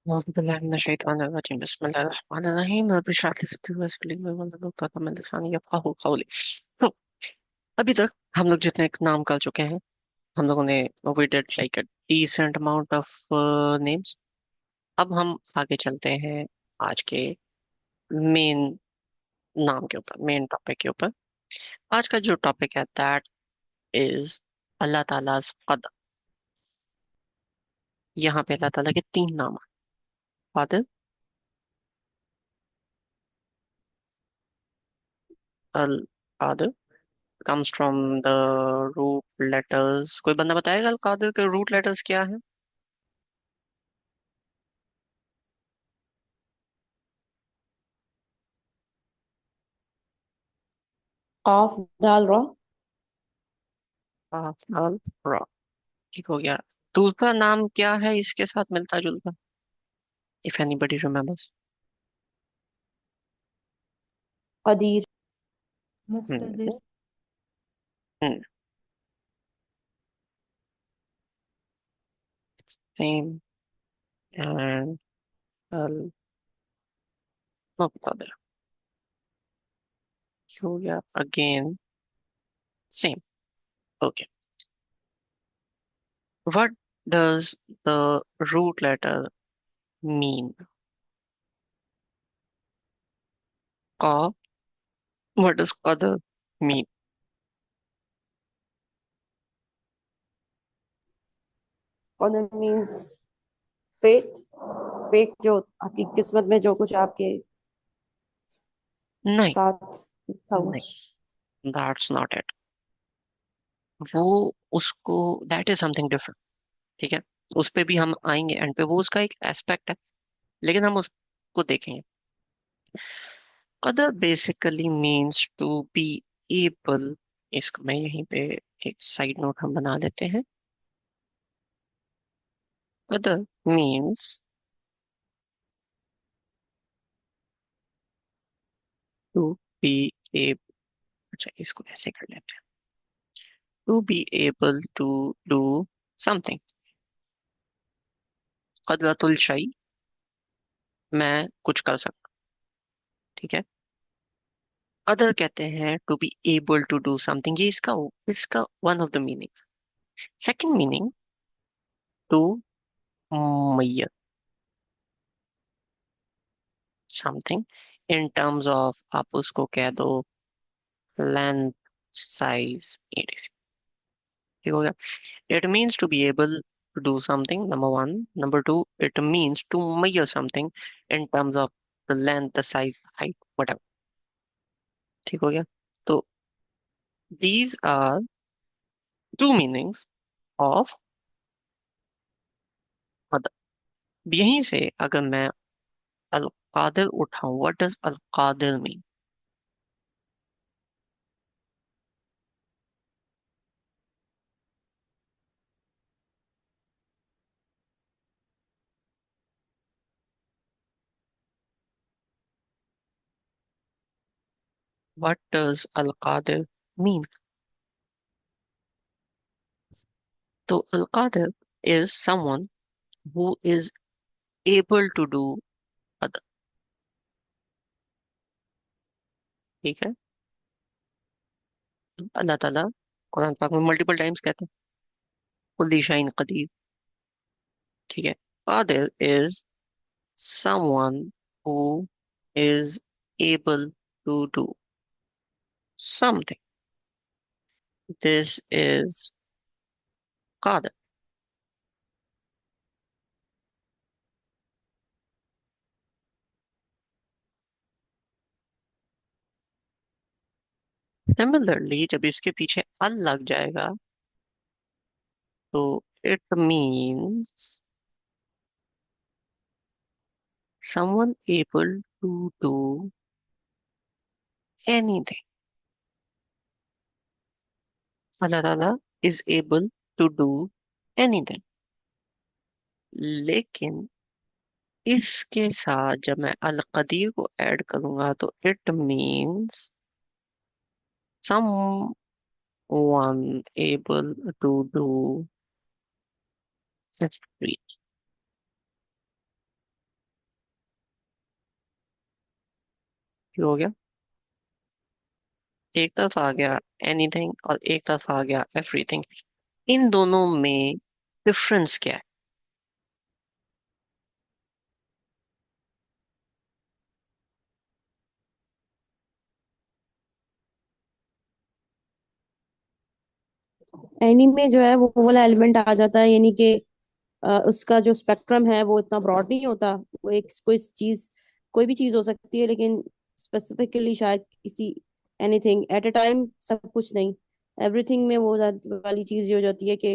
أعوذ بالله من الشيطان الرجيم بسم الله الرحمن الرحيم رب اشرح لي صدري ويسر لي أمري واحلل عقدة من لساني يفقهوا قولي. तो अभी तक हम लोग जितने नाम कर चुके हैं, हम लोगों ने we did like a decent amount of names. अब हम आगे चलते हैं आज के मेन नाम के ऊपर, मेन टॉपिक के ऊपर. आज का जो टॉपिक है दैट इज अल्लाह ताला's कदर. यहाँ पे अल्लाह ताला के तीन नाम हैं. कादिर, अल Qadir comes from the root letters. कोई बंदा बताएगा अल कादिर के रूट लेटर्स क्या है? काफ दाल रा। अल रा. ठीक हो गया. दूसरा नाम क्या है इसके साथ मिलता जुलता, इफ एनीबडी रिमेम्बर्स? कदीर। हम्म. मुख्तदिर। सेम एंड अल मुक्तदिर. हो गया again same. Okay. What does the root letter mean? का. व्हाट डज कदर मीन? कदर मीन्स फेट। फेट जो आपकी किस्मत में जो कुछ आपके नहीं. साथ था वो। नहीं, दैट्स नॉट इट. वो उसको दैट इज समथिंग डिफरेंट. ठीक है, उस पे भी हम आएंगे एंड पे, वो उसका एक एस्पेक्ट है, लेकिन हम उसको देखेंगे. कदर basically means to be able. इसको मैं यहीं पे एक साइड नोट हम बना देते हैं. कदर मीन्स टू बी एबल. अच्छा, इसको ऐसे कर लेते हैं. To be able to do something. कदरतुल शै, मैं कुछ कर सकता. ठीक है. अदर कहते हैं to be able to do something. ये इसका इसका one of the meaning. Second meaning, to Maihar something in terms of, आप उसको कह दो लेंथ, साइज, एडीसी. ठीक हो गया. It means to be able to do something, number one. Number two, it means to Maihar something in terms of the length, the size, height, whatever. ठीक हो गया. तो these are two meanings of other. यहीं से अगर मैं अल कादिर उठाऊं, व्हाट डज अल कादिर मीन? व्हाट डज अल कादिर मीन? तो अल कादिर is someone who is able to do other. ठीक है. अल्लाह ताला कुरान पाक में मल्टीपल टाइम्स कहते हैं कुल्ली शाइन कदीर. ठीक है. कादिर is someone who is able to do something. This is qadir. Similarly, जब इसके पीछे अल लग जाएगा तो it means someone able to do anything. अल्लाह ताला is able to do anything. लेकिन इसके साथ जब मैं अल कदीर को ऐड करूंगा तो it means someone able to do everything. ये हो गया, एक तरफ आ गया एनीथिंग और एक तरफ आ गया एवरीथिंग। इन दोनों में डिफरेंस क्या है? एनी में जो है वो वाला एलिमेंट आ जाता है, यानी कि उसका जो स्पेक्ट्रम है वो इतना ब्रॉड नहीं होता। वो एक कोई चीज, कोई भी चीज हो सकती है, लेकिन स्पेसिफिकली शायद किसी एनीथिंग एट अ टाइम, सब कुछ नहीं। एवरीथिंग में वो वाली चीज ये हो जाती है कि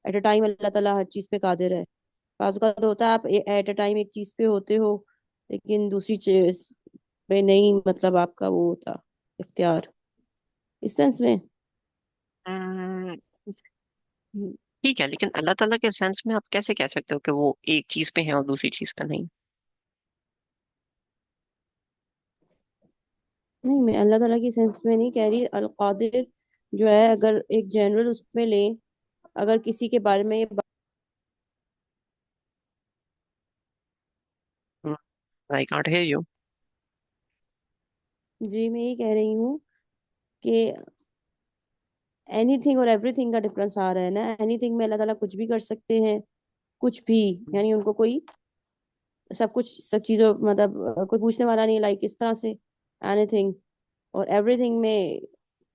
एट अ टाइम अल्लाह ताला हर चीज पे कादिर है। बाज़ औक़ात तो होता है आप एट अ टाइम एक चीज पे होते हो, लेकिन दूसरी चीज पे नहीं, मतलब आपका वो होता इख्तियार, इस सेंस में। हम्म, ठीक है, लेकिन अल्लाह ताला के सेंस में आप कैसे कह सकते हो कि वो एक चीज पे है और दूसरी चीज पे नहीं? नहीं, मैं अल्लाह ताला की सेंस में नहीं कह रही। अल कादिर जो है, अगर एक जनरल उसमें ले, अगर किसी के बारे में ये आई कांट हियर यू। जी मैं ये कह रही हूँ कि एनीथिंग और एवरीथिंग का डिफरेंस आ रहा है ना। एनीथिंग में अल्लाह ताला कुछ भी कर सकते हैं, कुछ भी, यानी उनको कोई सब कुछ, सब चीजों, मतलब कोई पूछने वाला नहीं, लाइक इस तरह से एनीथिंग। और एवरीथिंग में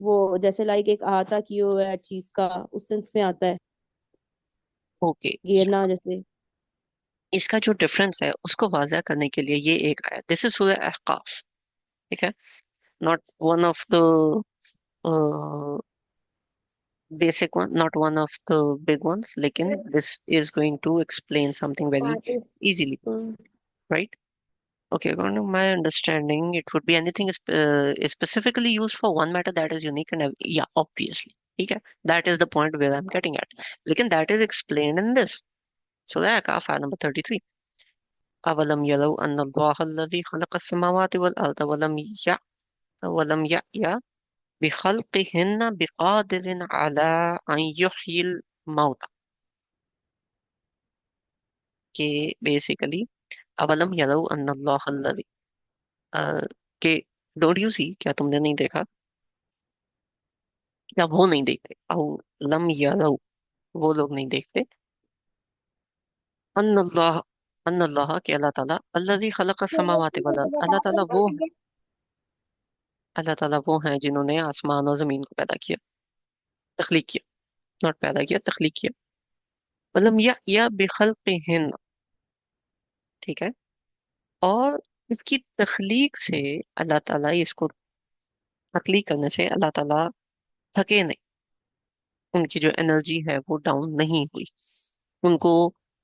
वो जैसे लाइक एक अहाता किए हुए है चीज का, उस सेंस में आता है, ओके, घेरना जैसे। इसका जो डिफरेंस है उसको वाज़ह करने के लिए ये एक आया, दिस इज सूरह अहकाफ, ठीक है? Not one of the basic one, not one of the big ones, लेकिन this is going to explain something very easily, right? Okay, according to my understanding, it would be anything is specifically used for one matter that is unique and yeah, obviously. ठीक है, that is the point where I'm getting at. लेकिन that is explained in this. So that Kahf ayat number 33. أولم يروا أن الله الذي خلق السماوات والأرض ولم يأي بخلقهن بقادر على أن يحيي الموتى. कि बेसिकली अवलम यरौ अन्नल्लाह अल्लज़ी, कि डोंट यू सी, क्या तुमने नहीं देखा, क्या वो नहीं देखते, औ लम यरौ, वो लोग नहीं देखते, अन्नल्लाह, अन्नल्लाह के अल्लाह ताला, अल्लज़ी खलक़ अस्समावाति वल अर्द, अल्लाह ताला वो हैं जिन्होंने आसमान और जमीन को पैदा किया, तख्लीक किया, नॉट पैदा किया, तख्लीक किया। वलम या बिखल्क़िहिन, ठीक है? और इसकी तख्लीक से अल्लाह ताला, इसको तख्लीक करने से अल्लाह ताला थके नहीं, उनकी जो एनर्जी है वो डाउन नहीं हुई, उनको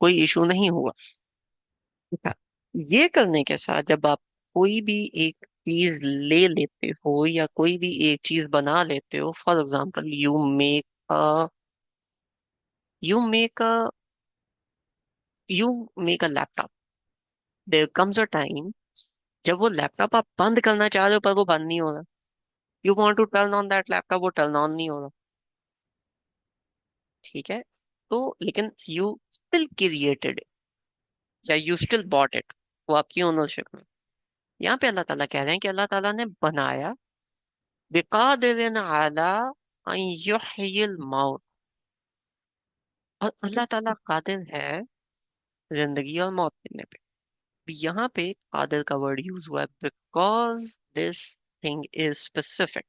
कोई इशू नहीं हुआ। ठीक है? ये करने के साथ जब आप कोई भी एक चीज ले लेते हो या कोई भी एक चीज बना लेते हो, for example a you make a you make a laptop, there comes a time जब वो लैपटॉप आप बंद करना चाह रहे हो पर वो बंद नहीं हो रहा, you want to turn on that laptop, वो टर्न ऑन नहीं हो रहा, ठीक है? तो लेकिन यू स्टिल क्रिएटेड, या यू स्टिल बॉट इट, वो आपकी ओनरशिप में। यहाँ पे अल्लाह ताला कह रहे हैं कि अल्लाह ताला ने बनाया, बिकादिरिन अला अन युहयिल मौत, और अल्लाह ताला कादिर है जिंदगी और मौत देने पे। यहाँ पे कादिर का वर्ड यूज हुआ है because this thing is specific.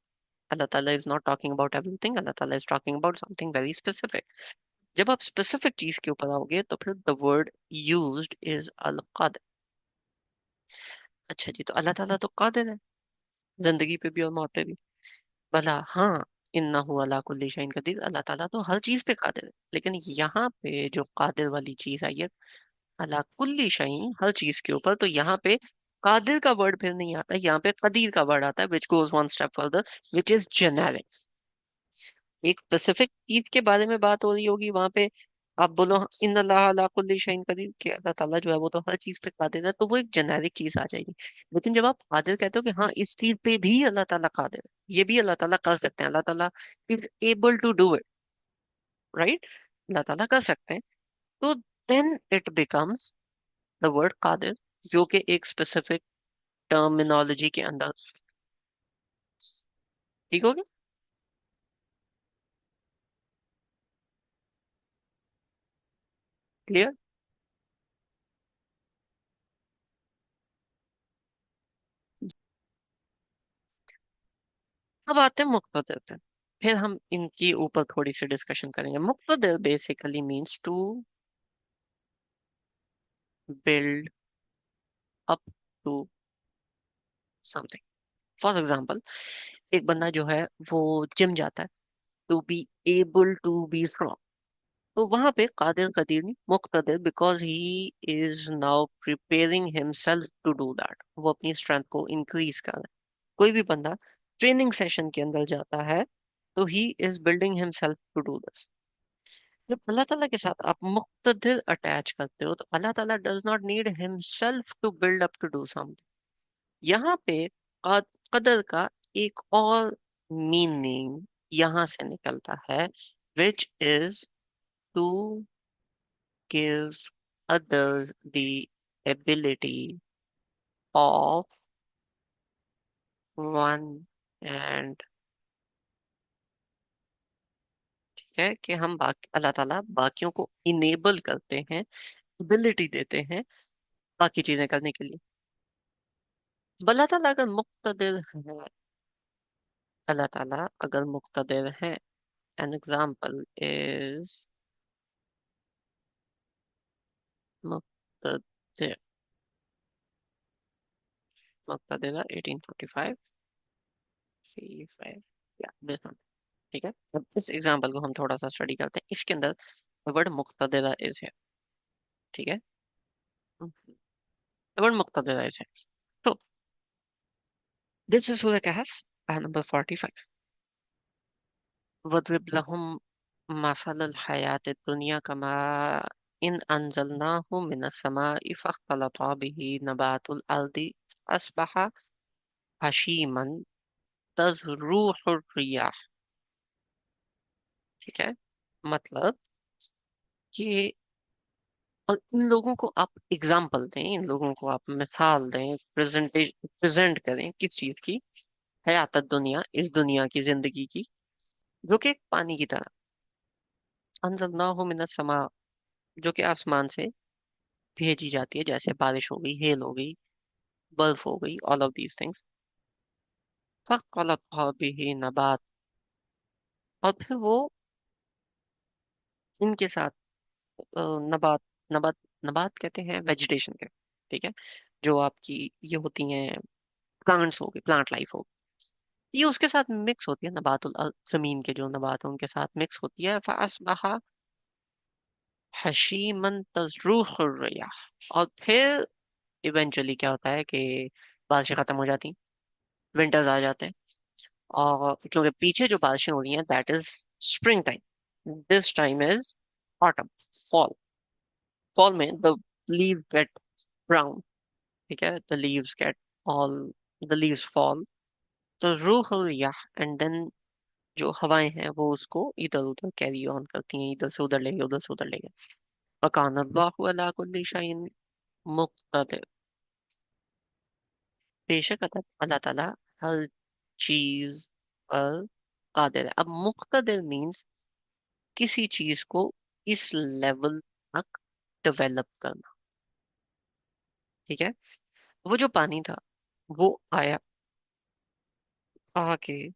Allah Ta'ala is not talking about everything, Allah Ta'ala is talking about something very specific. जब आप स्पेसिफिक चीज के ऊपर आओगे तो फिर द वर्ड यूज्ड इज अल कादिर। अच्छा जी, तो अल्लाह ताला तो कादिर है जिंदगी पे भी और मौत पे भी। भला हाँ, इन्नहु अला कुल्ली शैइन कदीर, अल्लाह ताला तो हर चीज पे कादिर है, लेकिन यहाँ पे जो कादिर वाली चीज आई है, अला कुल्ली शैइन, हर चीज के ऊपर, तो यहाँ पे कादिर का वर्ड फिर नहीं आता, यहाँ पे कदीर का वर्ड आता है, which goes one step further, which is generic. एक स्पेसिफिक चीज के बारे में बात हो रही होगी वहां पे, आप बोलो इन अल्लाह अला कुल्ली शैइन कदीर, कि अल्लाह ताला जो है वो तो हर चीज पे कादिर है, तो वो एक जेनेरिक चीज आ जाएगी। लेकिन जब आप कादिर कहते हो कि हाँ इस चीज पे भी अल्लाह ताला कादिर है, ये भी अल्लाह ताला कर सकते हैं, Allah Ta'ala is able to do it, right? Allah Ta'ala कर सकते हैं, तो then it becomes the word कादिर, जो कि एक स्पेसिफिक टर्मिनोलॉजी के अंदर। ठीक हो गया? क्लियर? अब आते हैं मुक्तदिर पे। फिर हम इनकी ऊपर थोड़ी सी डिस्कशन करेंगे। मुक्तदिर basically means to build up to something. For example, एक बंदा जो है वो जिम जाता है to be able to be strong. तो वहां पे कादिर कदीर नहीं, मुक्तदिर, because he is now preparing himself to do that. वो अपनी स्ट्रेंथ को इंक्रीज कर रहा है। कोई भी बंदा ट्रेनिंग सेशन के अंदर जाता है तो he is building himself to do this. जब अल्लाह ताला के साथ आप मुक्तदिर अटैच करते हो तो अल्लाह ताला does not need himself to build up to do something. यहाँ पे कदर का एक और मीनिंग यहाँ से निकलता है, which is to gives others the ability of one and। ठीक है कि हम बाकी अल्लाह ताला बाकियों को इनेबल करते हैं, एबिलिटी देते हैं बाकी चीजें करने के लिए। अब अल्लाह ताला अगर मुक्तदिर है, अल्लाह ताला अगर मुक्तदिर है, एन एग्जाम्पल इज मुक्तदिर। मुक्तदिर 1845 35 या this one। ठीक है, अब इस एग्जाम्पल को हम थोड़ा सा स्टडी करते हैं। इसके अंदर वर्ड मुक्तदिरा इज है। ठीक है, वर्ड मुक्तदिरा इज है। तो दिस इज सूरह कहफ, आयत नंबर 45। वद्रिब लहुम मसलल हयात दुनिया कमा इन अंजलनाहु मिनस समाई फख्तलता बिही नबातुल अर्दि अस्बहा हशीमन तज़रूहुर रियाह। ठीक है, मतलब कि, और इन लोगों को आप एग्जाम्पल दें, इन लोगों को आप मिसाल दें, प्रेजेंट करें किस चीज की? हयात दुनिया, इस दुनिया की जिंदगी की, जो कि एक पानी की तरह। अंज़लनाहु मिनस समा, जो कि आसमान से भेजी जाती है, जैसे बारिश हो गई, हेल हो गई, बर्फ हो गई, ऑल ऑफ दीज थिंग्स। फख्तलत बिही नबात, और फिर वो इनके साथ नबात, नबात, नबात कहते हैं वेजिटेशन के। ठीक है, जो आपकी ये होती हैं, प्लांट्स हो गए, प्लांट लाइफ हो, ये उसके साथ मिक्स होती है। नबातुल अर्द, जमीन के जो नबात है उनके साथ मिक्स होती है। फासबहा हशीमन तजरूहुर रियाह, और फिर इवेंचुअली क्या होता है कि बारिशें खत्म हो जाती, विंटर्स आ जाते हैं, और क्योंकि पीछे जो बारिशें हो रही हैं that is spring time, this time is autumn, fall. Fall में द लीव गेट ब्राउन। ठीक है, the leaves get all, the leaves fall, तो रूह रियाह, एंड देन जो हवाएं हैं वो उसको इधर उधर कैरी ऑन करती हैं, इधर से उधर ले गए, उधर से उधर ले गए। वकान अल्लाहु अला कुल्ली शैइन मुक़तदिर, बेशक अल्लाह ताला हर चीज पर कादिर है। अब मुक़तदिर मीन्स किसी चीज को इस लेवल तक डेवलप करना। ठीक है, वो जो पानी था वो आया, आके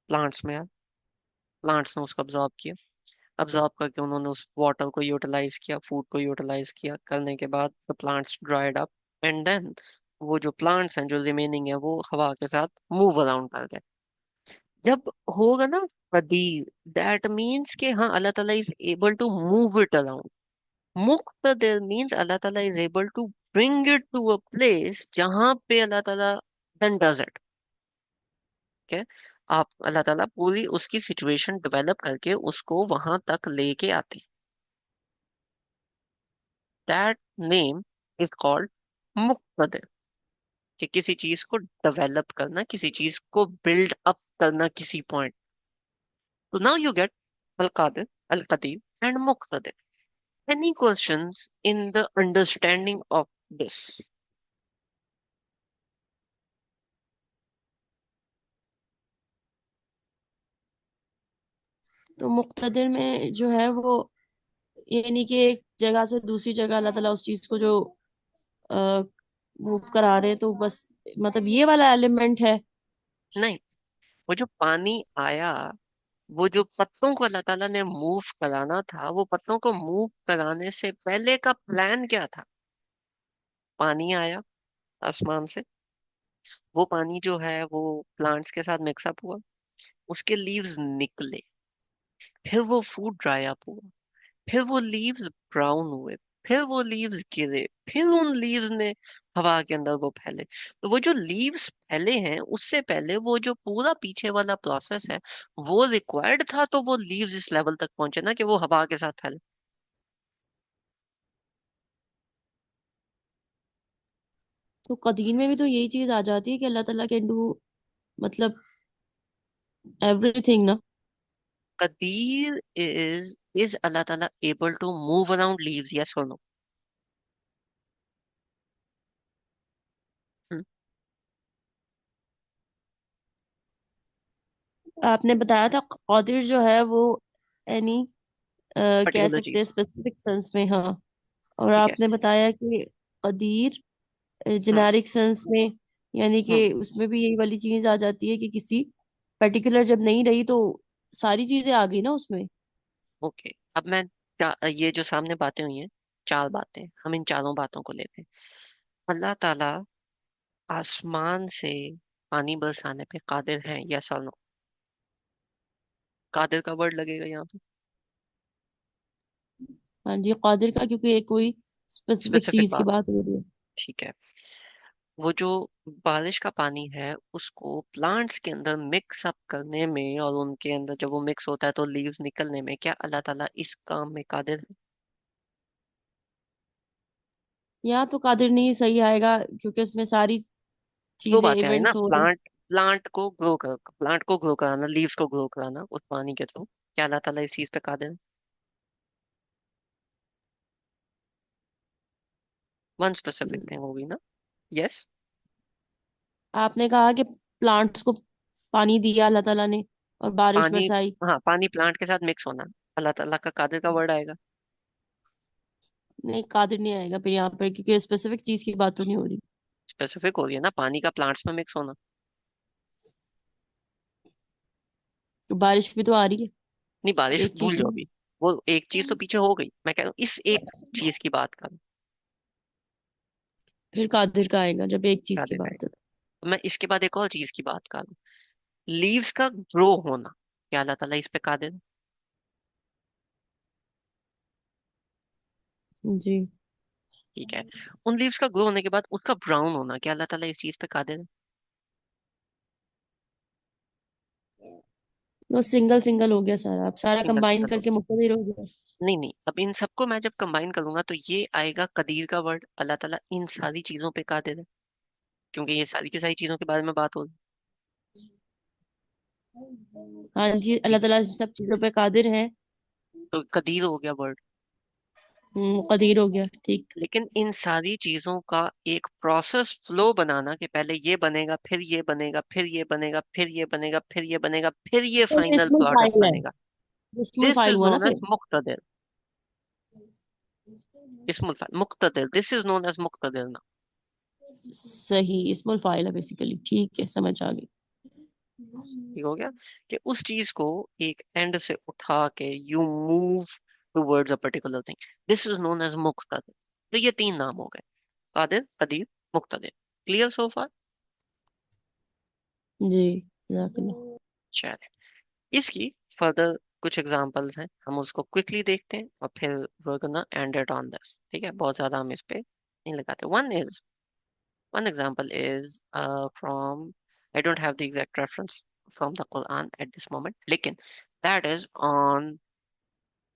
प्लांट्स में आया, प्लांट्स ने उसको अब्जॉर्ब किया, अब्जॉर्ब करके उन्होंने उस वाटर को यूटिलाइज किया, फूड को यूटिलाइज किया, करने के बाद the plants dried up, and then वो जो प्लांट्स हैं जो रिमेनिंग है वो हवा के साथ मूव अराउंड कर गए। जब होगा ना कदीर, दैट मीन्स कि हाँ Allah Ta'ala is able to move it around. मुक्तदिर means Allah Ta'ala is able to bring it to a place जहां पे अल्लाह ताला देन डज इट। ठीक है, आप अल्लाह ताला पूरी उसकी सिचुएशन डेवलप करके उसको वहां तक लेके आते हैं। दैट नेम इज कॉल्ड मुक्तदिर, कि किसी चीज को डेवलप करना, किसी चीज को बिल्ड अप करना किसी पॉइंट। तो नाउ यू गेट अल कादिर, अल कदीर एंड मुक्तदिर। Any questions in the understanding of this? تو مقتدر میں جو ہے وہ یعنی کہ ایک جگہ سے دوسری جگہ اللہ تعالیٰ اس چیز کو جو موو کرا رہے ہیں، تو بس مطلب یہ والا ایلیمنٹ ہے. نہیں، وہ جو پانی آیا، وہ جو پتوں کو اللہ تعالیٰ نے موو کرانا تھا، وہ پتوں کو موو کرانے سے پہلے کا پلان کیا تھا؟ پانی آیا آسمان سے، وہ پانی جو ہے وہ پلانٹس کے ساتھ مکس اپ ہوا، اس کے لیوز نکلے، پھر وہ فوڈ ڈرائی اپ ہوا، پھر وہ لیوز براؤن ہوئے، پھر وہ لیوز گرے، پھر ان لیوز نے ہوا کے اندر وہ پھیلے. تو وہ جو لیوز پھیلے ہیں، اس سے پہلے وہ جو پورا پیچھے والا پروسیس ہے وہ ریکوائرڈ تھا، تو وہ لیوز اس لیول تک پہنچے نا کہ وہ ہوا کے ساتھ پھیلے. تو قدیم میں بھی تو یہی چیز آ جاتی ہے کہ اللہ تعالیٰ کین ڈو مطلب ایوری تھنگ نا. قدیر is اللہ تعالیٰ able to move around leaves, yes or no? آپ نے بتایا تھا قادر جو ہے وہ یعنی کہہ پرٹیکولر سکتے چیز. ہیں اسپیسیفک سینس میں، ہاں. اور ٹھیک ہے. آپ نے بتایا کہ قدیر ہوں جنیرک سینس میں، یعنی کہ ہوں اس میں بھی یہی والی چیز آ جاتی ہے کہ کسی پرٹیکولر جب نہیں رہی تو ساری چیزیں آ گئی نا اس میں. اوکے. اب میں یہ جو سامنے باتیں ہوئی ہیں، چار باتیں، ہم ان چاروں باتوں کو لیتے ہیں. اللہ تعالیٰ آسمان سے پانی برسانے پہ قادر ہیں، یس اور نو؟ قادر کا ورڈ لگے گا یہاں پہ. ہاں جی، قادر کا، کیونکہ ایک کوئی اسپیسیفک اسپیسیفک چیز کی بات. بات ہو رہی ہے. ٹھیک ہے. وہ جو بارش کا پانی ہے، اس کو پلانٹس کے اندر مکس اپ کرنے میں، اور ان کے اندر جب وہ مکس ہوتا ہے تو لیوز نکلنے میں، کیا اللہ تعالیٰ اس کام میں قادر ہے؟ یہاں تو قادر نہیں صحیح آئے گا کیونکہ اس میں ساری دو چیزیں باتیں آئی نا، ایونٹس ہو رہے ہیں. پلانٹ کو گرو کرانا، لیوز کو گرو کرانا اس پانی کے تھرو. کیا اللہ تعالیٰ اس چیز پہ قادر ہے؟ ون اسپیسیفک تھنگ ہوگی نا. یس. آپ نے کہا کہ پلانٹس کو پانی دیا اللہ تعالیٰ نے اور بارش پانی، برسائی. ہاں، پانی پلانٹ کے ساتھ مکس ہونا، اللہ تعالیٰ کا قادر کا ورڈ آئے گا. نہیں، قادر نہیں آئے گا پھر یہاں پر کیونکہ اسپیسیفک چیز کی بات تو نہیں ہو رہی. اسپیسیفک ہو گیا نا، پانی کا پلانٹس میں مکس ہونا. تو بارش بھی تو آ رہی ہے. نہیں، بارش ایک بھول چیز تو جاؤ ابھی. وہ ایک چیز تو پیچھے ہو گئی، میں کہہ رہا ہوں اس ایک چیز کی بات کروں. پھر قادر کا آئے گا جب ایک چیز کی قادر کا بات ہے. ہے. میں اس کے بعد ایک اور چیز کی بات کروں، لیوز کا گرو ہونا. کیا اللہ تعالیٰ اس پہ قادر ہے؟ جی. ٹھیک ہے. ان لیوز کا گرو ہونے کے بعد اس کا براؤن ہونا، کیا اللہ تعالیٰ اس چیز پہ قادر ہے؟ وہ سنگل سنگل ہو گیا سارا، اب سارا سنگل کمبائن سنگل کر ہو. کے مقتدر ہو گیا. نہیں نہیں، اب ان سب کو میں جب کمبائن کروں گا تو یہ آئے گا قدیر کا ورڈ. اللہ تعالیٰ ان ساری چیزوں پہ قادر ہے، کیونکہ یہ ساری کی ساری چیزوں کے بارے میں بات ہوگی. ہاں جی، اللہ تعالیٰ ان سب چیزوں پہ قادر ہے. تو قدیر ہو گیا ورڈ. قدیر ہو گیا، ٹھیک. لیکن ان ساری چیزوں کا ایک پروسیس فلو بنانا، کہ پہلے یہ بنے گا، پھر یہ بنے گا، پھر یہ بنے گا، پھر یہ بنے گا، پھر یہ بنے گا، پھر یہ تو یہ فائنل اسم پروڈکٹ الفاعل ہے، بنے گا. اسم دس الفاعل از ہوا نا نون پھر. ایز مقتدر. اسم الفاعل مقتدر، دس از نون ایز مقتدر نا. صحیح، اسم الفاعل ہے بیسیکلی. ٹھیک ہے، سمجھ آ گئی. ٹھیک ہو گیا کہ اس چیز کو ایک اینڈ سے اٹھا کے you move towards a particular thing, this is known as مقتدر. تو یہ تین نام ہو گئے: قادر، قدیر، مقتدر. Clear so for? جی، جزاک اللہ. چلے، اس کی فردر کچھ ایگزامپلس ہیں، ہم اس کو کوئکلی دیکھتے ہیں اور پھر we're gonna end it on this. ٹھیک ہے، بہت زیادہ ہم اس پہ نہیں لگاتے. One example is from, I don't have the exact reference from the Quran at this moment, لیکن that is on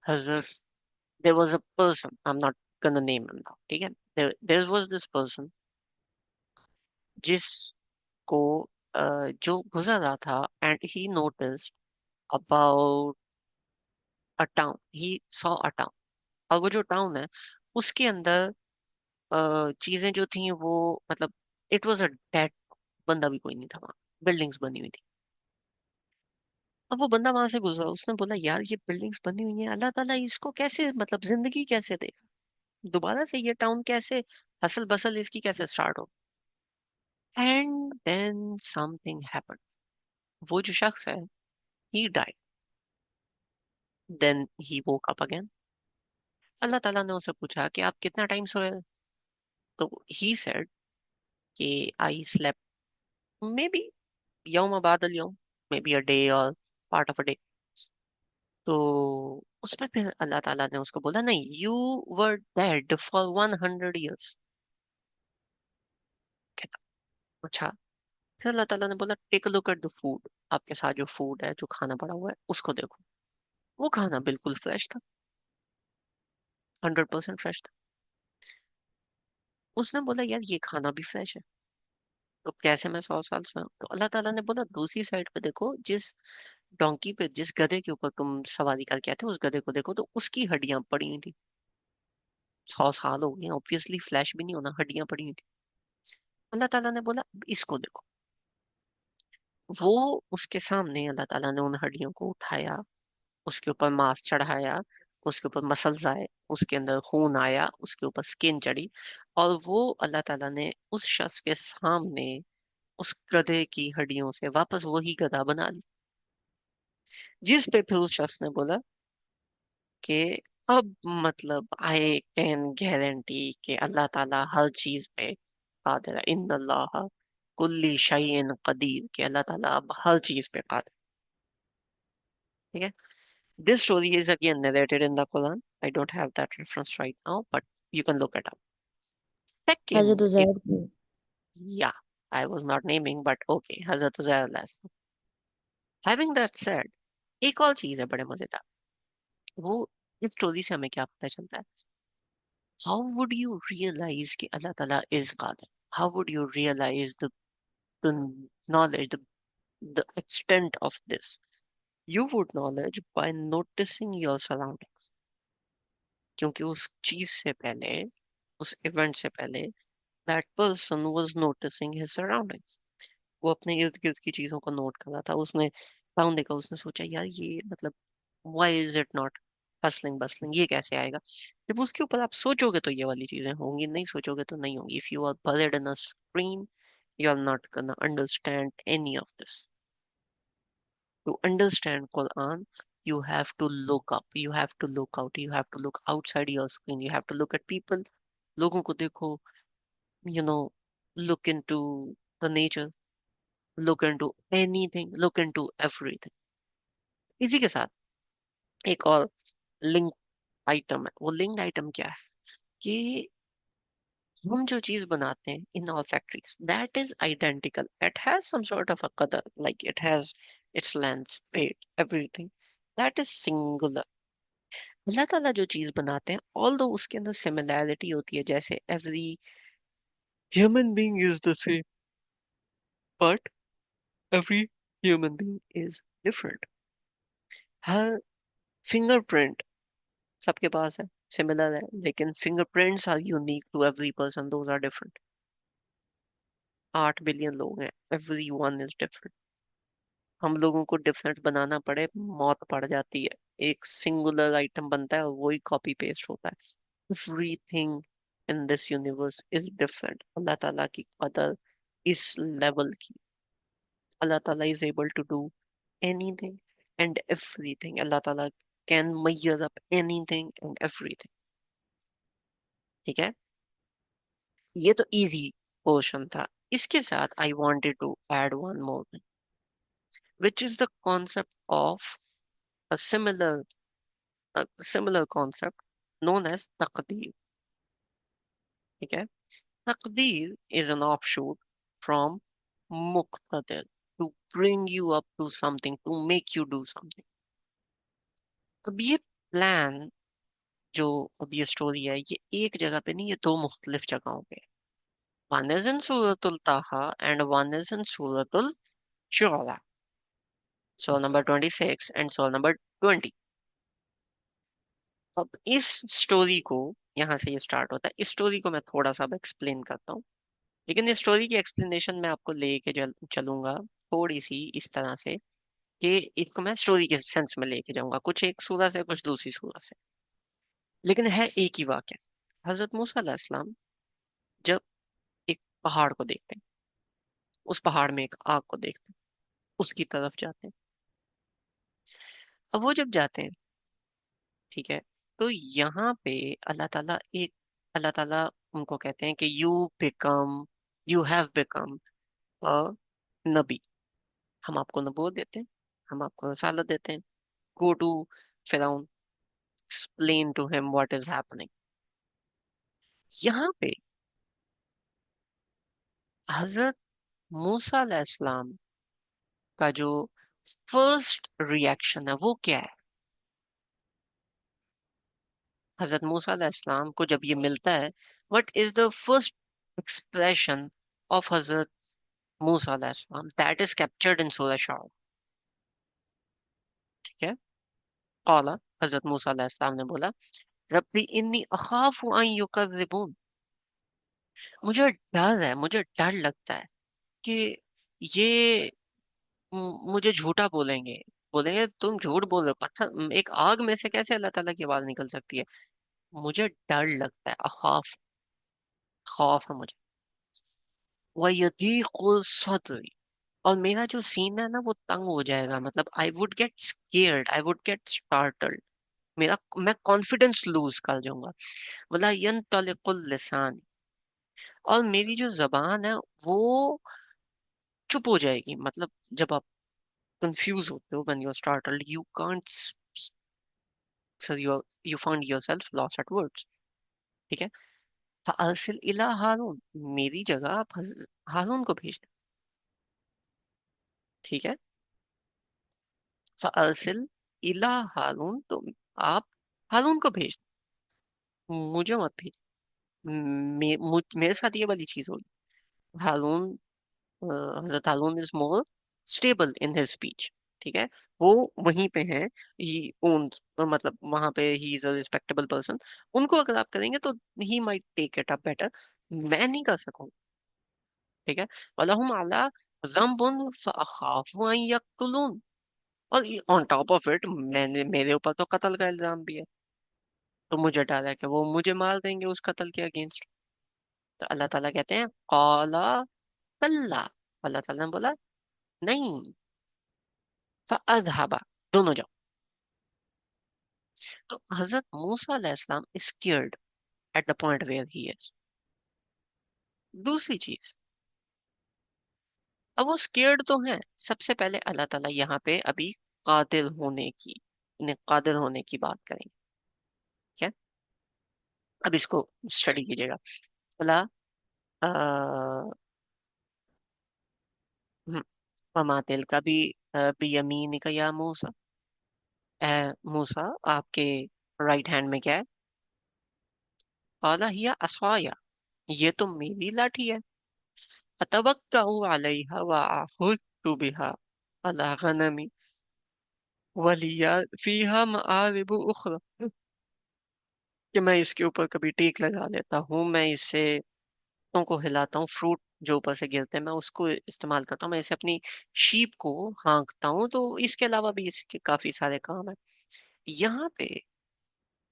Hazrat. There was a person, I'm not gonna name him now. ٹھیک ہے. There was this person جس کو جو گزر رہا تھا and he noticed about a town. He saw a town. اور وہ جو ٹاؤن ہے اس کے اندر چیزیں جو تھیں وہ مطلب اٹ واز اے ڈیڈ. بندہ بھی کوئی نہیں تھا وہاں، بلڈنگس بنی ہوئی تھی. अब वो बंदा वहां से गुजरा, उसने बोला यार ये बिल्डिंग्स बनी हुई हैं, अल्लाह ताला इसको कैसे, मतलब जिंदगी कैसे दे, दोबारा से ये टाउन कैसे, हसल बसल इसकी कैसे स्टार्ट हो। एंड देन समथिंग हैपेंड, वो जो शख्स है, he died. Then he woke up again. Allah ताला ने उससे पूछा कि आप कितना टाइम सोए, तो ही सेड कि आई स्लेप्ट मे बी यौम बाद यौम, मे बी अ डे और पार्ट ऑफ अ डे। तो उसमें फिर अल्लाह ताला ने उसको बोला नहीं, you were dead for 100 years। अच्छा। फिर अल्लाह ताला ने बोला take a look at the food, आपके साथ जो फूड है, जो खाना पड़ा हुआ है, उसको देखो। वो खाना बिल्कुल फ्रेश था, 100% फ्रेश था। उसने बोला यार ये खाना भी फ्रेश है, तो कैसे मैं 100 साल सोया? तो अल्लाह ताला ने बोला दूसरी साइड पे देखो, जिस डोंकी पे, जिस गधे के ऊपर तुम सवारी करके आए थे, उस गधे को देखो, तो उसकी हड्डियां पड़ी हुई थी। 100 साल हो गए, ऑब्वियसली फ्लैश भी नहीं होना, हड्डियां पड़ी हुई थी। अल्लाह ताला ने बोला इसको देखो। वो उसके सामने अल्लाह ताला ने उन हड्डियों को उठाया, उसके ऊपर मांस चढ़ाया, उसके ऊपर मसल्स आए, उसके अंदर खून आया, उसके ऊपर स्किन चढ़ी, और वो अल्लाह ताला ने उस शख्स के सामने उस गधे की हड्डियों से वापस वही गधा बना ली। जिस पे फिर उस शख्स ने बोला कि अब मतलब आई कैन गारंटी कि अल्लाह ताला हर चीज पे कादिर है, इन्नल्लाह कुल्ली शैइन कदीर, कि अल्लाह ताला अब हर चीज पे कादिर। ठीक है। This story is again narrated in the Quran. I don't have that reference right now, but you can look it up. Hazrat Second, Uzair की। yeah, I was not naming, but okay, Hazrat Uzair alayhi salam. Having that said, एक और चीज है बड़े मजेदार। वो इस story से हमें क्या पता चलता है? How would you realize कि अल्लाह ताला is Qadir? How would you realize the knowledge, the extent of this? You would knowledge by noticing your surroundings. क्योंकि उस चीज से पहले, उस इवेंट से पहले, that person was noticing his surroundings. वो अपने इर्द गिर्द की चीजों को नोट कर रहा था। उसने साउंड देखा, उसने सोचा यार ये मतलब why is it not hustling bustling, ये कैसे आएगा? जब उसके ऊपर आप सोचोगे तो ये वाली चीजें होंगी, नहीं सोचोगे तो नहीं होंगी। if you are buried in a screen, you are not gonna understand any of this. To understand Quran, you have to look up, you have to look out, you have to look outside your screen, you have to look at people, लोगों को देखो, you know, look into the nature, look into anything, look into everything. इसी के साथ एक और link item है। वो लिंक आइटम क्या है कि हम जो चीज बनाते हैं in our factories, that is identical, it has some sort of a colour, like it has its length, weight, everything, that is singular. Allah Ta'ala जो चीज बनाते हैं, ऑल दो उसके अंदर सिमिलैरिटी होती है, जैसे every human being is the same, but every human being is different. हर फिंगरप्रिंट सबके पास है, सिमिलर है, लेकिन fingerprints are unique to every person, those are different. 8 billion लोग हैं, एवरी वन इज डिफरेंट। हम लोगों को डिफरेंट बनाना पड़े, मौत पड़ जाती है। एक सिंगुलर आइटम बनता है और वही कॉपी पेस्ट होता है। Everything in this universe is different. Allah Ta'ala की कदर इस लेवल की, Allah Ta'ala is able to do anything and everything. Allah Ta'ala can measure up anything and everything। ठीक है। ये तो इजी पोर्शन था। इसके साथ I wanted to add one more, which is the concept of a similar concept known as taqdeer। ठीक है। तकदीर is an offshoot from Muqtedar, to bring you up to something, to make you do something। अब ये plan, जो अब ये story है, ये एक जगह पे नहीं, ये दो मुख्तलिफ जगहों पे। वन इज इन सूरतुल ताहा एंड वन इज इन सूरतुल शुअरा, surah नंबर 26 एंड surah नंबर 20। अब इस स्टोरी को, यहाँ से ये स्टार्ट होता है, इस स्टोरी को मैं थोड़ा सा अब एक्सप्लेन करता हूँ। लेकिन इस स्टोरी की एक्सप्लेनेशन मैं आपको लेके चलूंगा थोड़ी सी इस तरह से کہ اس کو میں اسٹوری کے سینس میں لے کے جاؤں گا، کچھ ایک سورہ سے کچھ دوسری سورہ سے، لیکن ہے ایک ہی واقعہ۔ حضرت موسیٰ علیہ السلام جب ایک پہاڑ کو دیکھتے ہیں، اس پہاڑ میں ایک آگ کو دیکھتے ہیں، اس کی طرف جاتے ہیں۔ اب وہ جب جاتے ہیں، ٹھیک ہے، تو یہاں پہ اللہ تعالیٰ اللہ تعالیٰ ان کو کہتے ہیں کہ یو ہیو بیکم نبی، ہم آپ کو نبوت دیتے ہیں، ہم آپ کو رسالت دیتے ہیں، گو ٹو فرعون explain to him what is happening۔ یہاں پہ حضرت موسیٰ علیہ السلام کا جو فرسٹ ریئیکشن ہے وہ کیا ہے؟ حضرت موسیٰ علیہ السلام کو جب یہ ملتا ہے، what is the first expression of حضرت موسیٰ علیہ السلام that is captured in سورہ شعراء؟ ٹھیک ہے، قالا، حضرت موسیٰ علیہ السلام نے بولا، ربی انی اخاف ان یکذبون، مجھے ڈر ہے، مجھے ڈر لگتا ہے کہ یہ مجھے جھوٹا بولیں گے، بولیں گے تم جھوٹ بول رہے ہو، پتھر ایک آگ میں سے کیسے اللہ تعالیٰ کی آواز نکل سکتی ہے؟ مجھے ڈر لگتا ہے، اخاف، خوف ہے مجھے، وَيَضِيقُ صَدْرِي، اور میرا جو سینہ ہے نا وہ تنگ ہو جائے گا، مطلب I would get scared, I would get startled, میں کانفیڈینس لوز کر جاؤں گا، وَلَا يَنطَلِقُ اللِّسَانِ، اور میری جو زبان ہے وہ چپ ہو جائے گی، مطلب جب آپ کنفیوز ہوتے ہو when you're startled you can't speak، so you find yourself lost at words، ٹھیک ہے، فَأَرْسِلْ إِلَىٰ ہارون، میری جگہ آپ ہارون کو بھیج دیں، ٹھیک ہے، فَأَرْسِلْ إِلَىٰ ہارون، تو آپ ہارون کو بھیج دیں، مجھے مت بھیج، میرے ساتھ یہ والی چیز ہوگی، ہارون، حضرت Haroon is more stable in his speech, ٹھیک ہے، وہ وہیں پہ ہیں، ہی اونڈ، مطلب وہاں پہ ہی از اے ریسپیکٹیبل پرسن، ان کو اگر آپ کریں گے تو he might take it up better, میں نہیں کر سکوں، ٹھیک ہے، وَلَهُمْ عَلَىٰ ذَنبٌ فَأَخَافُ أَن يَقْتُلُونِ، اور آن ٹاپ آف اٹ میرے اوپر تو قتل کا الزام بھی ہے، تو مجھے ڈر ہے کہ وہ مجھے مار دیں گے اس قتل کے اگینسٹ، تو اللہ تعالیٰ کہتے ہیں قَالَ کَلَّا، اللہ تعالیٰ نے بولا نہیں، فَأَذْهَبَ، دونوں جاؤ، تو حضرت موسیٰ علیہ السلام scared at the point where he is. دوسری چیز، اب وہ اسکیئرڈ تو ہیں، سب سے پہلے اللہ تعالیٰ یہاں پہ ابھی قادر ہونے کی، انہیں قادر ہونے کی بات کریں گے، ٹھیک ہے، اب اس کو اسٹڈی کیجیے گا، بولا وما تلک بھی بیمینک یا موسیٰ، اے موسیٰ آپ کے رائٹ ہینڈ میں کیا ہے؟ قال ہی عصایا، یہ تو میری لاٹھی ہے، اتوکا علیہا واحج بها على غنمی ولی فیہا معارب اخرى، کہ میں اس کے اوپر کبھی ٹیک لگا لیتا ہوں، میں اس سے پتوں کو ہلاتا ہوں، فروٹ جو اوپر سے گرتے ہیں میں اس کو استعمال کرتا ہوں، میں اسے اپنی شیپ کو ہانکتا ہوں، تو اس کے علاوہ بھی اس کے کافی سارے کام ہیں۔ یہاں پہ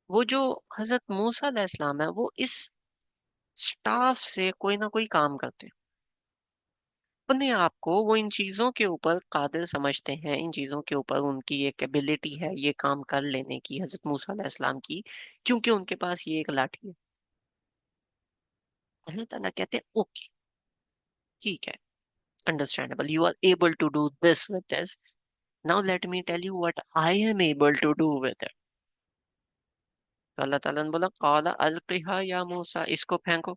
وہ جو حضرت موسیٰ علیہ السلام ہے وہ اس سٹاف سے کوئی نہ کوئی کام کرتے ہیں، اپنے آپ کو وہ ان چیزوں کے اوپر قادر سمجھتے ہیں، ان چیزوں کے اوپر ان کی ایک ایبلٹی ہے یہ کام کر لینے کی حضرت موسیٰ علیہ السلام کی، کیونکہ ان کے پاس یہ ایک لاٹھی ہے۔ اللہ تعالیٰ کہتے ہیں اوکے، ٹھیک ہے، understandable, you are able to do this with this, now let me tell you what I am able to do with it۔ تو اللہ تعالیٰ نے بولا قال القها یا موسیٰ، اس کو پھینکو،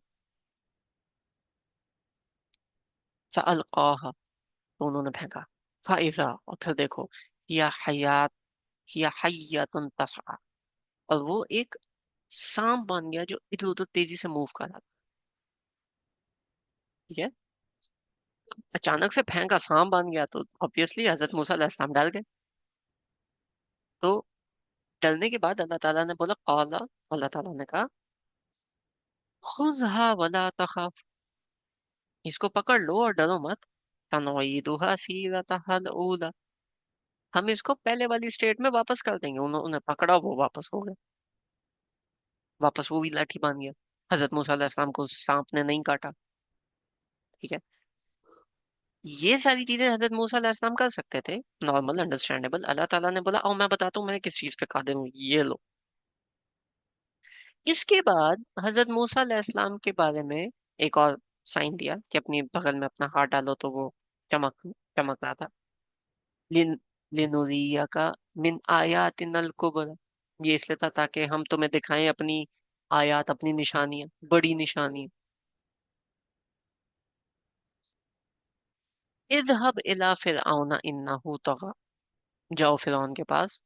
فالقاها، تو انہوں نے پھینکا، فاذا، اور پھر دیکھو، یا حیات، یا حیات تسعى، اور وہ ایک سانپ بن گیا جو ادھر ادھر تیزی سے موو کر رہا تھا، ٹھیک ہے، اچانک سے پھینکا سانپ بن گیا تو obviously حضرت موسیٰ علیہ السلام ڈر گئے، تو ڈرنے کے بعد اللہ تعالیٰ نے بولا قال، اللہ تعالیٰ نے کہا خذها ولا تخف، اس کو پکڑ لو اور ڈرو مت، سنعيدها سيرتها الأولى، हम इसको पहले वाली स्टेट में वापस कर देंगे। उन्होंने पकड़ा, वो वापस हो गए, वापस वो भी लाठी बांध गया। हजरत मूसा अलैहिस्सलाम को सांप ने नहीं काटा। ठीक है, ये सारी चीजें हजरत मूसा अलैहिस्सलाम कर सकते थे, नॉर्मल अंडरस्टैंडेबल। अल्लाह ताला ने बोला, आओ मैं बताता हूँ मैं किस चीज पे कादिर हूँ, ये लो। इसके बाद हजरत मूसा अलैहिस्सलाम के बारे में एक और साइन दिया कि अपनी बगल में अपना हाथ डालो, तो वो चमक चमक रहा था। लिन लिनुरिया का मिन आयातिनल कुबर, ये इसलिए था ताकि हम तुम्हें दिखाएं अपनी आयात, अपनी निशानियां, बड़ी निशानियां। इज़हब इला फिरऔना इन्नहु तगा, जाओ फिरौन के पास।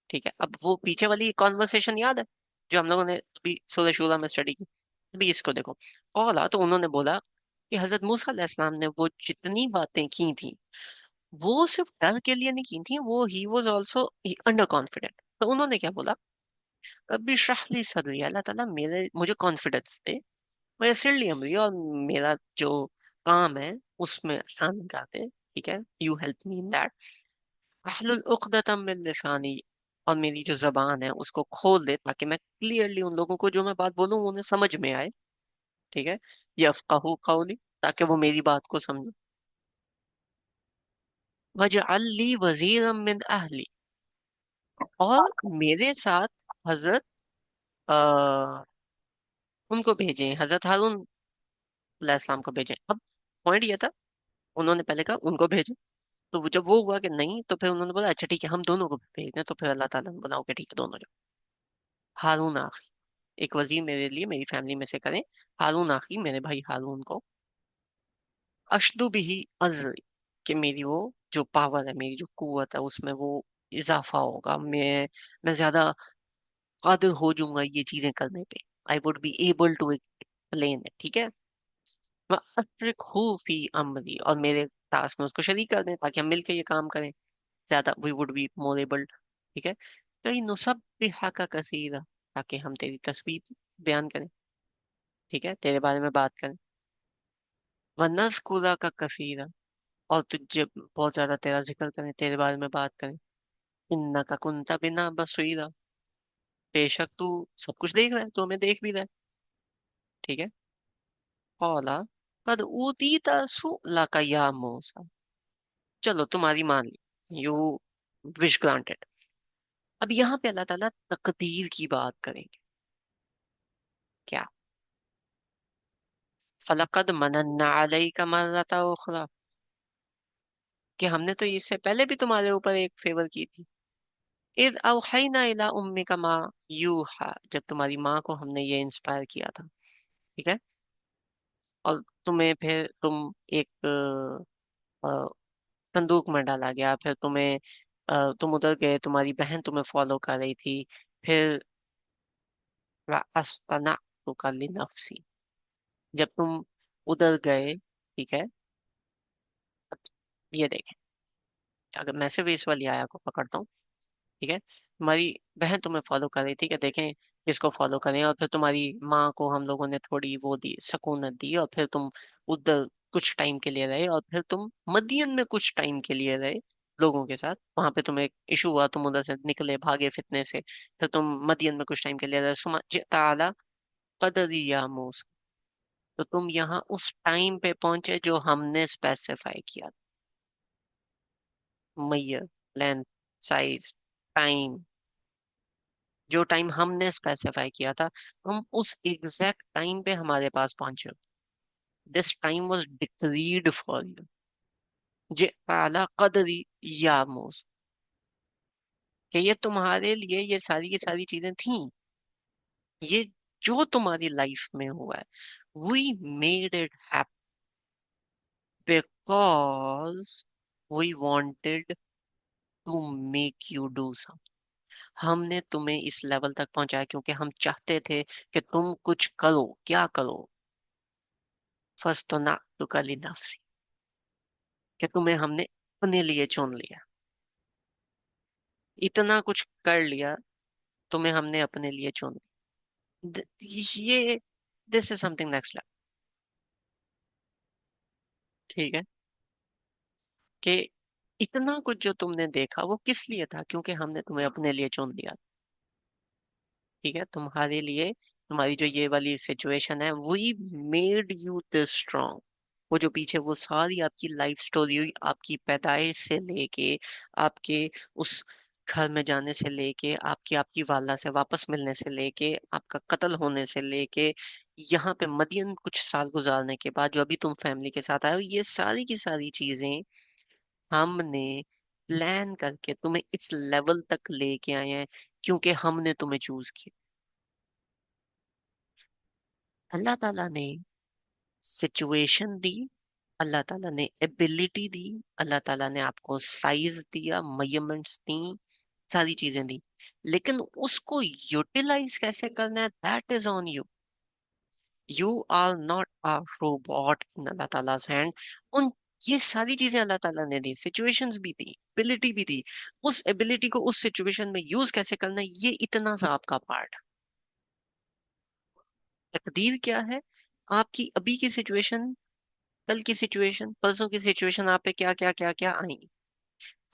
ठीक है, अब वो पीछे वाली कॉन्वर्सेशन याद है जो हम लोगों ने अभी सूरह शूरा में स्टडी की? अभी इसको देखो। कौला, तो उन्होंने बोला कि हजरत मूसा अलैहिस्सलाम ने वो जितनी बातें की थी, वो सिर्फ डर के लिए नहीं की थी, वो he was also under confident. तो उन्होंने क्या बोला, रब्बी इश्रह ली सदरी, अल्लाह ताला मेरे मुझे कॉन्फिडेंस दे, मैं सिरली अमरी, और मेरा जो काम है उसमें आसान कर दे। ठीक है, you help me in that. अहलुल उक़दतम मिन लिसानी, और मेरी जो जबान है उसको खोल दे ताकि मैं क्लियरली उन लोगों को जो मैं बात बोलूं उन्हें समझ में आए। ठीक है, यफ़क़हू क़ौली, ताकि वो मेरी बात को समझे। वजअल ली वज़ीरम मिन अहली, और मेरे साथ हजरत उनको भेजें, हजरत हारून अलैहिस्सलाम को भेजें। अब पॉइंट ये था, उन्होंने पहले कहा उनको भेजें, तो जब वो हुआ कि नहीं, तो फिर उन्होंने बोला अच्छा ठीक है हम दोनों को भेज दें। तो फिर अल्लाह ताला ने बोला ओके ठीक है, दोनों जाओ। हारून आखी, एक वजीर मेरे लिए मेरी फैमिली में से करें, हारून आखी, मेरे भाई हारून को। अशदु बिही अज़री, कि मेरी वो जो पावर है, मेरी जो कुव्वत है, उसमें वो इजाफा होगा, मैं ज्यादा कादिर हो जाऊंगा ये चीजें करने पे। I would be able to explain it. ठीक है, वह अशरिक हूँ फी अमरी, और मेरे टास्क में उसको शरीक कर दें ताकि हम मिलकर ये काम करें, ज्यादा we would be more able. ठीक है, कई नुसब्बिहा का कसीरा, ताकि हम तेरी तस्बीह बयान करें। ठीक है, तेरे बारे में बात करें। वनज़कुरा का कसीरा, और तुझे बहुत ज्यादा तेरा जिक्र करें, तेरे बारे में बात करें। इन्नका कुन्ता बिना बसीरा, बेशक तू सब कुछ देख रहा है, तू हमें देख भी रहा है। ठीक है, कौला कद ऊतीता सुअलका या मूसा, चलो तुम्हारी मान ली, यू विश ग्रांटेड। अब यहाँ पे अल्लाह ताला तकदीर की बात करेंगे। क्या? फलकद मनन्ना अलैका मर्रता उखरा, कि हमने तो इससे पहले भी तुम्हारे ऊपर एक फेवर की थी। इद अवहैना इला उम्मिका मा यूहा, जब तुम्हारी माँ को हमने ये इंस्पायर किया था। ठीक है, और तुम्हें फिर तुम एक संदूक में डाला गया, फिर तुम्हें तुम उधर गए, तुम्हारी बहन तुम्हें फॉलो कर रही थी। फिर अस्तना लिनफ्सी, जब तुम उधर गए। ठीक है, ये देखें, अगर मैं सिर्फ इस वाली आया को पकड़ता हूँ। ठीक है, तुम्हारी बहन तुम्हें फॉलो कर रही थी कि देखें किसको फॉलो करें, और फिर तुम्हारी माँ को हम लोगों ने थोड़ी वो दी, सकूनत दी, और फिर तुम उधर कुछ टाइम के लिए रहे, और फिर तुम मदियन में कुछ टाइम के लिए रहे लोगों के साथ। वहां पे तुम्हें एक इशू हुआ, तुम उधर से निकले, भागे फितने से। फिर तुम मदियन में कुछ टाइम के लिए रहे, सुमा ताला कदरी या मूसा, तो तुम यहाँ उस टाइम पे पहुंचे जो हमने स्पेसिफाई किया। मैयर, लेंथ, साइज, टाइम, जो टाइम हमने स्पेसिफाई किया था, हम उस एग्जैक्ट टाइम पे हमारे पास पहुंचे। This time was decreed for you, जे आला कदरी या मूसा, कि ये तुम्हारे लिए ये सारी की सारी चीजें थी, ये जो तुम्हारी लाइफ में हुआ है, we made it happen because we wanted to make you do some. हमने तुम्हें इस लेवल तक पहुंचाया क्योंकि हम चाहते थे कि तुम कुछ करो। क्या करो? फर्स्ट तो ना तो कली नफसी, कि तुम्हें हमने अपने लिए चुन लिया, इतना कुछ कर लिया, तुम्हें हमने अपने लिए चुन लिया। ये this is something next level. ठीक है, कि इतना कुछ जो तुमने देखा वो किस लिए था? क्योंकि हमने तुम्हें अपने लिए चुन लिया। ठीक है, तुम्हारे लिए तुम्हारी जो ये वाली सिचुएशन है वही मेड यू दिस स्ट्रांग। वो जो पीछे वो सारी आपकी लाइफ स्टोरी हुई, आपकी पैदाइश से लेके आपके उस घर में जाने से लेके आपकी आपकी वाला से वापस मिलने से लेके आपका कत्ल होने से लेके यहाँ पे मदियन कुछ साल गुजारने के बाद जो अभी तुम फैमिली के साथ आए हो, ये सारी की सारी चीजें हमने प्लान करके तुम्हें इस लेवल तक लेके आए हैं, क्योंकि हमने तुम्हें चूज किया। अल्लाह ताला ने सिचुएशन दी, अल्लाह ताला ने एबिलिटी दी, अल्लाह ताला ने आपको साइज दिया, मेजरमेंट्स दी, सारी चीजें दी। लेकिन उसको यूटिलाइज कैसे करना है, that is on you. You are not a robot in Allah Ta'ala's hand. उन ये सारी चीजें अल्लाह ताला ने दी, सिचुएशंस भी दी, एबिलिटी भी दी। उस एबिलिटी को उस सिचुएशन में यूज कैसे करना है, ये इतना सा आपका पार्ट। तकदीर क्या है? आपकी अभी की सिचुएशन, कल की सिचुएशन, परसों की सिचुएशन, आप पे क्या क्या क्या क्या आएंगी,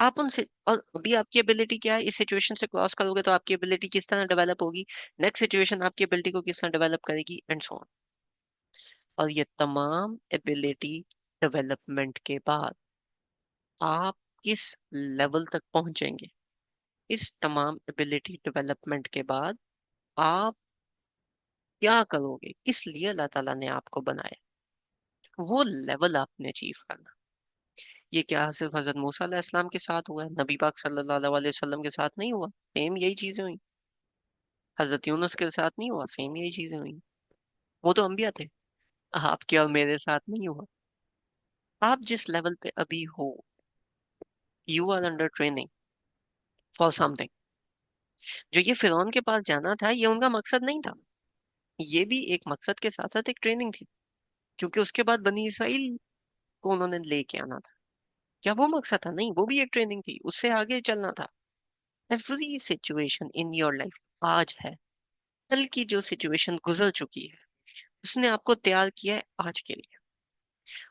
आप उनसे, और अभी आपकी एबिलिटी क्या है, इस सिचुएशन से क्रॉस करोगे तो आपकी एबिलिटी किस तरह डेवलप होगी, नेक्स्ट सिचुएशन आपकी एबिलिटी को किस तरह डेवलप करेगी, एंड सो ऑन। और ये तमाम एबिलिटी डेवलपमेंट के बाद आप किस लेवल तक पहुंचेंगे, इस तमाम एबिलिटी डेवलपमेंट के बाद आप क्या करोगे, किस लिए अल्लाह ताला ने आपको बनाया, वो लेवल आपने अचीव करना। ये क्या सिर्फ हजरत मूसा अलैहिस्सलाम के साथ हुआ है? नबी पाक सल्लल्लाहु अलैहि वसल्लम के साथ नहीं हुआ? सेम यही चीजें हुई। हजरत यूनुस के साथ नहीं हुआ? सेम यही चीजें हुई। वो तो अंबिया थे। आपके और मेरे साथ नहीं हुआ। आप जिस लेवल पे अभी हो, you are under training for something. जो ये फिरौन के पास जाना था, ये उनका मकसद नहीं था। ये भी एक मकसद के साथ साथ एक ट्रेनिंग थी, क्योंकि उसके बाद बनी इसराइल को उन्होंने लेके आना था। क्या वो मकसद था? नहीं, वो भी एक ट्रेनिंग थी, उससे आगे चलना था। Every situation in your life आज है, कल की जो सिचुएशन गुजर चुकी है उसने आपको तैयार किया है आज के लिए,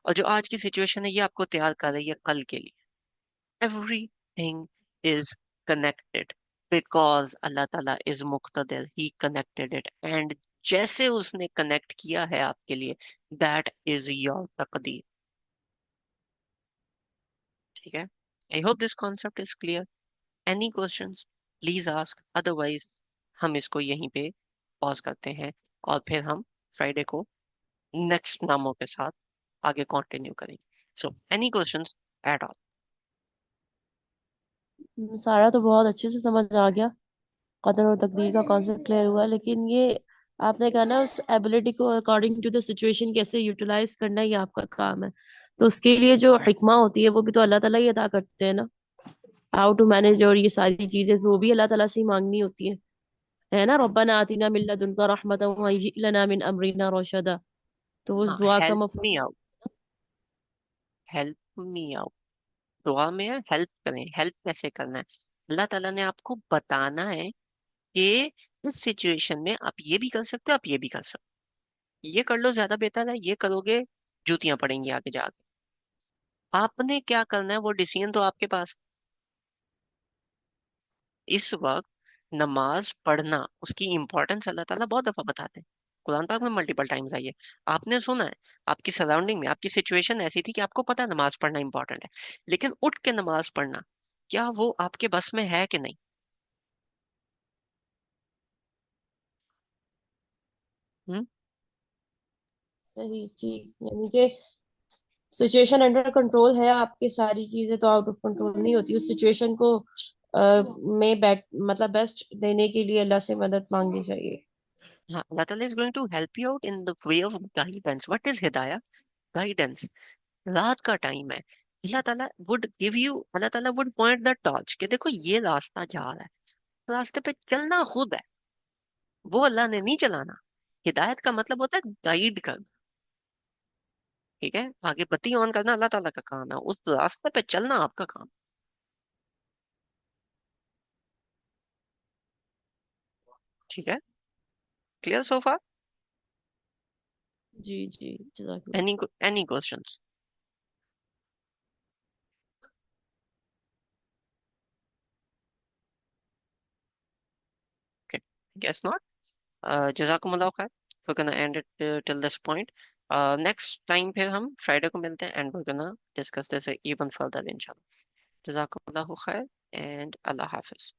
और जो आज की सिचुएशन है ये आपको तैयार कर रही है कल के लिए। Everything is connected, because Allah Ta'ala is मुक्तदिर, ही कनेक्टेड इट, एंड जैसे उसने कनेक्ट किया है आपके लिए, दैट इज योर तकदीर। ठीक है, I hope this concept is clear. Any questions please ask, otherwise हम इसको यहीं पे पॉज करते हैं, और फिर हम फ्राइडे को नेक्स्ट नामों के साथ आगे कंटिन्यू करेंगे। So any questions at all? सारा तो बहुत अच्छे से समझ आ गया, कदर और तकदीर का कॉन्सेप्ट क्लियर हुआ, लेकिन ये आपने कहा ना उस एबिलिटी को अकॉर्डिंग टू द सिचुएशन कैसे यूटिलाइज करना, ये आपका काम है। तो उसके लिए जो हिकमा होती है वो भी तो अल्लाह ताला ही अदा करते हैं ना, हाउ टू मैनेज, और ये सारी चीजें वो भी अल्लाह ताला से ही मांगनी होती है ना। रब्बना आतिना मिन लदुनका रहमतन व हय्यि लना मिन अमरिना रशदा। तो उस हाँ, दुआ का हेल्प मी मफहूम। Out, help me out. दुआ में है हेल्प करें, हेल्प कैसे करना है? अल्लाह ताला ने आपको बताना है कि इस सिचुएशन में आप ये भी कर सकते हो, आप ये भी कर सकते हो, ये कर लो ज्यादा बेहतर है, ये करोगे जूतियां पड़ेंगी आगे जाके। आपने क्या करना है वो डिसीजन तो आपके पास। इस वक्त नमाज पढ़ना, उसकी इंपॉर्टेंस अल्लाह ताला बहुत दफा बताते हैं, कुरान पाक में मल्टीपल टाइम्स आई है। आपने सुना है, आपकी सराउंडिंग में आपकी सिचुएशन ऐसी थी कि आपको पता है नमाज पढ़ना इंपॉर्टेंट है, लेकिन उठ के नमाज पढ़ना, क्या वो आपके बस में है कि नहीं? हम्म। सही, ठीक, यानी कि सिचुएशन अंडर कंट्रोल है आपके, सारी चीजें तो आउट ऑफ कंट्रोल नहीं होती। उस सिचुएशन को में बैठ मतलब बेस्ट देने के लिए अल्लाह से मदद मांगनी चाहिए। हाँ, Allah Ta'ala is going to help you out in the way of guidance. What is हिदाया? गाइडेंस। रात का टाइम है, अल्लाह ताला वुड गिव यू, अल्लाह ताला वुड पॉइंट द टॉर्च कि देखो ये रास्ता जा रहा है, रास्ते पे चलना खुद है, वो अल्लाह ने नहीं चलाना। हिदायत का मतलब होता है गाइड करना। ठीक है, आगे बत्ती ऑन करना अल्लाह ताला का काम है, उस रास्ते पे चलना आपका काम। ठीक है, क्लियर सो फार? जी जी, जज़ाकल्लाह। Any any questions? guess not. जज़ाकुम अल्लाह खैर. We're gonna end it till this point. Next time फिर हम Friday को मिलते हैं and we're gonna discuss this even further inshallah. जज़ाकुम अल्लाह खैर and Allah Hafiz.